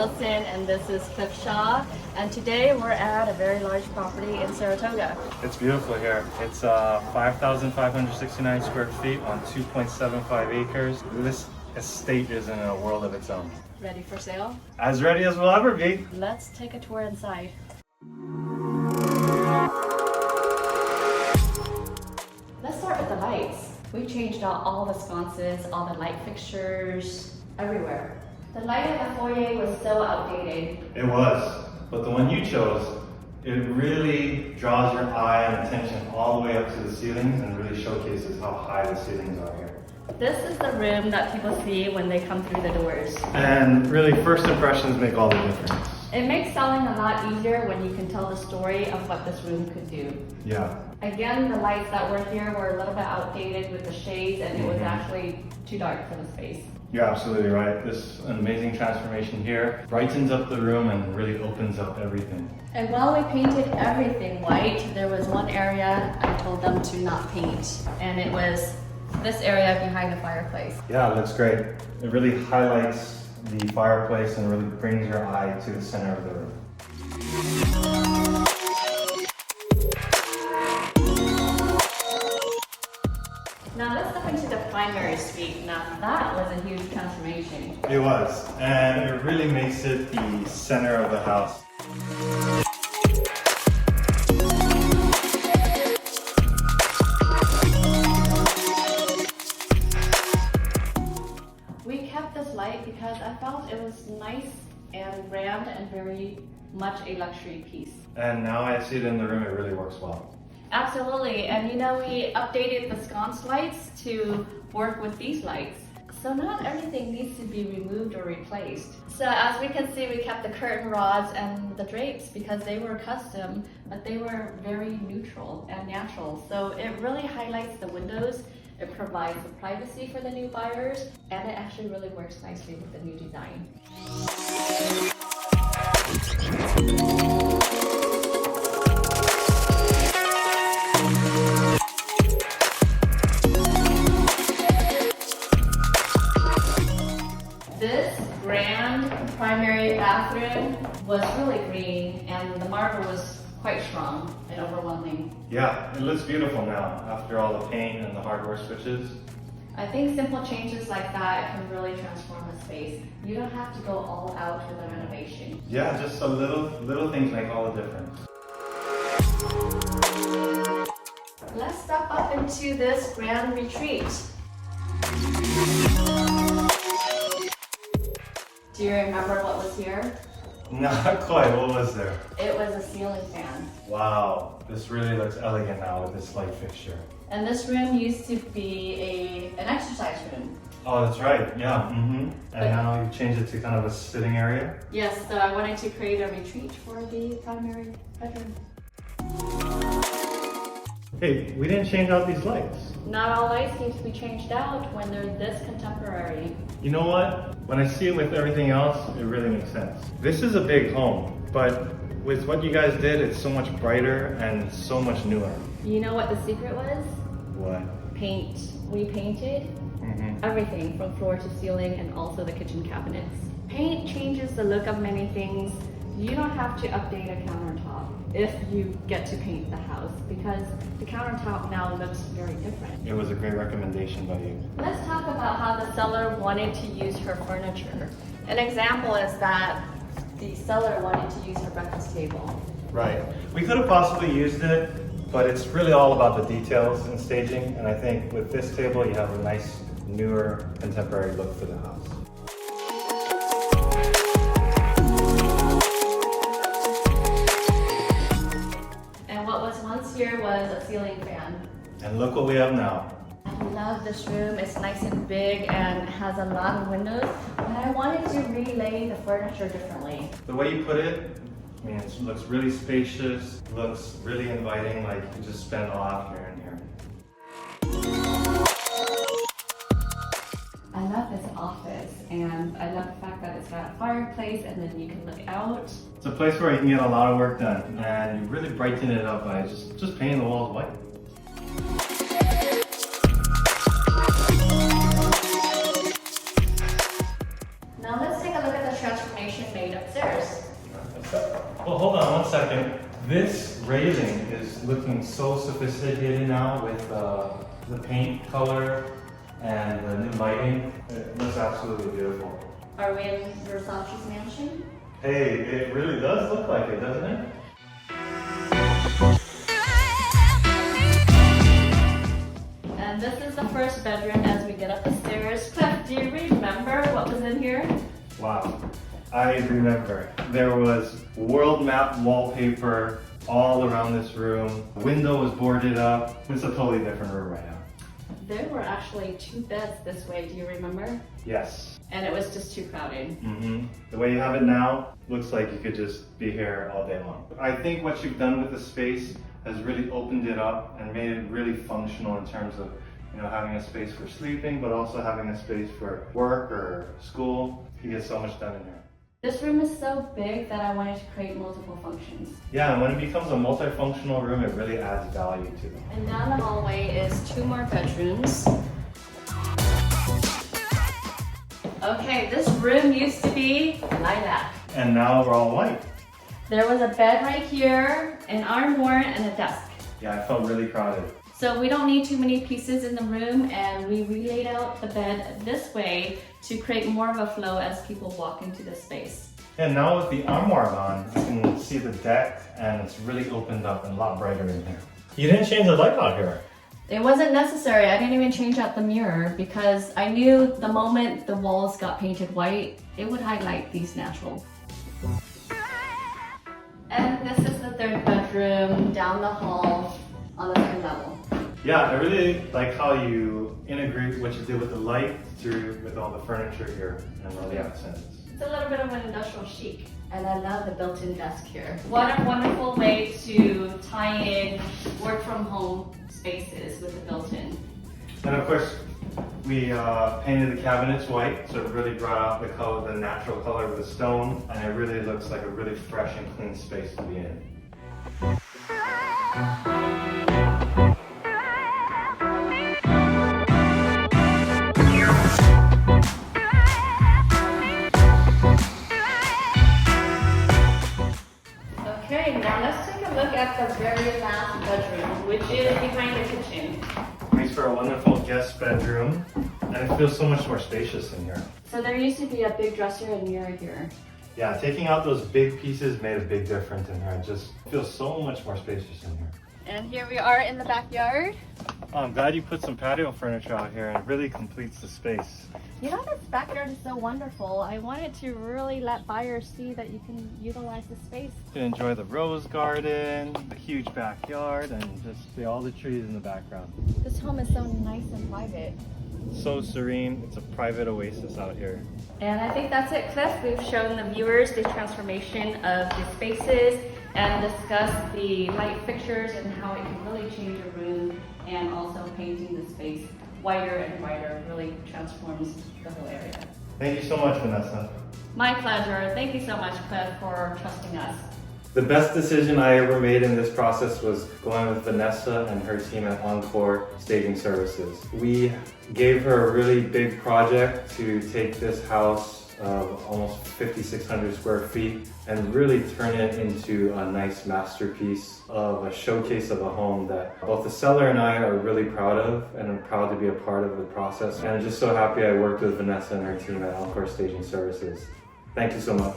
Nielsen and this is Cliff Shaw, and today we're at a very large property in Saratoga. It's beautiful here. It's 5,569 square feet on 2.75 acres. This estate is in a world of its own. Ready for sale? As ready as we'll ever be. Let's take a tour inside. Let's start with the lights. We changed out all the sconces, all the light fixtures, everywhere. The light in the foyer was so outdated. It was, but the one you chose, it really draws your eye and attention all the way up to the ceilings and really showcases how high the ceilings are here. This is the room that people see when they come through the doors. And really, first impressions make all the difference. It makes selling a lot easier when you can tell the story of what this room could do. Yeah. Again, the lights that were here were a little bit outdated with the shades, and it was actually too dark for the space. You're absolutely right. This amazing transformation here brightens up the room and really opens up everything. And while we painted everything white, there was one area I told them to not paint, and it was this area behind the fireplace. Yeah, it looks great. It really highlights the fireplace and really brings your eye to the center of the room. Now let's step into the primary suite. Now that was a huge transformation. It was, and it really makes it the center of the house. We kept this light because I felt it was nice and grand and very much a luxury piece. And now I see it in the room, it really works well. Absolutely, and you know, we updated the sconce lights to work with these lights. So not everything needs to be removed or replaced. So as we can see, we kept the curtain rods and the drapes because they were custom, but they were very neutral and natural. So it really highlights the windows. It provides the privacy for the new buyers, and it actually really works nicely with the new design. This grand primary bathroom was really green, and the marble was quite strong and overwhelming. Yeah, it looks beautiful now after all the paint and the hardware switches. I think simple changes like that can really transform a space. You don't have to go all out with a renovation. Yeah, just a little things make all the difference. Let's step up into this grand retreat. Do you remember what was here? Not quite, what was there? It was a ceiling fan. Wow, this really looks elegant now with this light fixture. And this room used to be an exercise room. Oh, that's right, yeah. And now you changed it to kind of a sitting area? Yes, so I wanted to create a retreat for the primary bedroom. Hey, we didn't change out these lights. Not all lights need to be changed out when they're this contemporary. You know what? When I see it with everything else, it really makes sense. This is a big home, but with what you guys did, it's so much brighter and so much newer. You know what the secret was? What? Paint. We painted everything from floor to ceiling and also the kitchen cabinets. Paint changes the look of many things. You don't have to update a countertop if you get to paint the house because the countertop now looks very different. It was a great recommendation by you. Let's talk about how the seller wanted to use her furniture. An example is that the seller wanted to use her breakfast table. Right. We could have possibly used it, but it's really all about the details in staging, and I think with this table you have a nice, newer, contemporary look for the house. And what was once here was a ceiling fan. And look what we have now. I love this room. It's nice and big and has a lot of windows, but I wanted to relay the furniture differently. The way you put it, I mean, it looks really spacious, looks really inviting, like you just spend all afternoon here. I love this office, and I love the fact that it's got a fireplace and then you can look out. It's a place where you can get a lot of work done, and you really brighten it up by just painting the walls white. Now let's take a look at the transformation made is looking so sophisticated now with the paint color and the new lighting. It looks absolutely beautiful. Are we in Versace's mansion? Hey, it really does look like it, doesn't it? And this is the first bedroom as we get up the stairs. Cliff, do you remember what was in here? Wow, I remember. There was world map wallpaper all around this room. Window was boarded up. It's a totally different room right now. There were actually 2 beds this way, do you remember? Yes. And it was just too crowded. The way you have it now, looks like you could just be here all day long. I think what you've done with the space has really opened it up and made it really functional in terms of, you know, having a space for sleeping, but also having a space for work or school. You get so much done in here. This room is so big that I wanted to create multiple functions. Yeah, and when it becomes a multifunctional room, it really adds value to them. And down the hallway is 2 more bedrooms. Okay, this room used to be lilac. And now we're all white. There was a bed right here, an armoire, and a desk. Yeah, I felt really crowded. So we don't need too many pieces in the room, and we laid out the bed this way to create more of a flow as people walk into the space. And now with the armoire on, you can see the deck and it's really opened up and a lot brighter in here. You didn't change the light out here. It wasn't necessary. I didn't even change out the mirror because I knew the moment the walls got painted white, it would highlight these natural. And this is the 3rd bedroom down the hall on the 3rd level. Yeah, I really like how you integrate what you did with the light through with all the furniture here and all the accents. It's a little bit of an industrial chic, and I love the built-in desk here. What a wonderful way to tie in work from home spaces with the built-in. And of course, we painted the cabinets white, so it really brought out the color, the natural color of the stone, and it really looks like a really fresh and clean space to be in. Okay, now let's take a look at the very last bedroom, which is behind the kitchen. Makes for a wonderful guest bedroom, and it feels so much more spacious in here. So there used to be a big dresser and mirror here. Yeah, taking out those big pieces made a big difference in here. It just feels so much more spacious in here. And here we are in the backyard. Oh, I'm glad you put some patio furniture out here and it really completes the space. You know, this backyard is so wonderful. I wanted to really let buyers see that you can utilize the space. You can enjoy the rose garden, the huge backyard, and just see all the trees in the background. This home is so nice and private. So serene. It's a private oasis out here. And I think that's it, Cliff. We've shown the viewers the transformation of the spaces and discussed the light fixtures and how it can really change a room, and also painting the space whiter and brighter really transforms the whole area. Thank you so much, Vanessa. My pleasure. Thank you so much, Cliff, for trusting us. The best decision I ever made in this process was going with Vanessa and her team at Encore Staging Services. We gave her a really big project to take this house of almost 5,600 square feet and really turn it into a nice masterpiece of a showcase of a home that both the seller and I are really proud of, and I'm proud to be a part of the process. And I'm just so happy I worked with Vanessa and her team at Encore Staging Services. Thank you so much.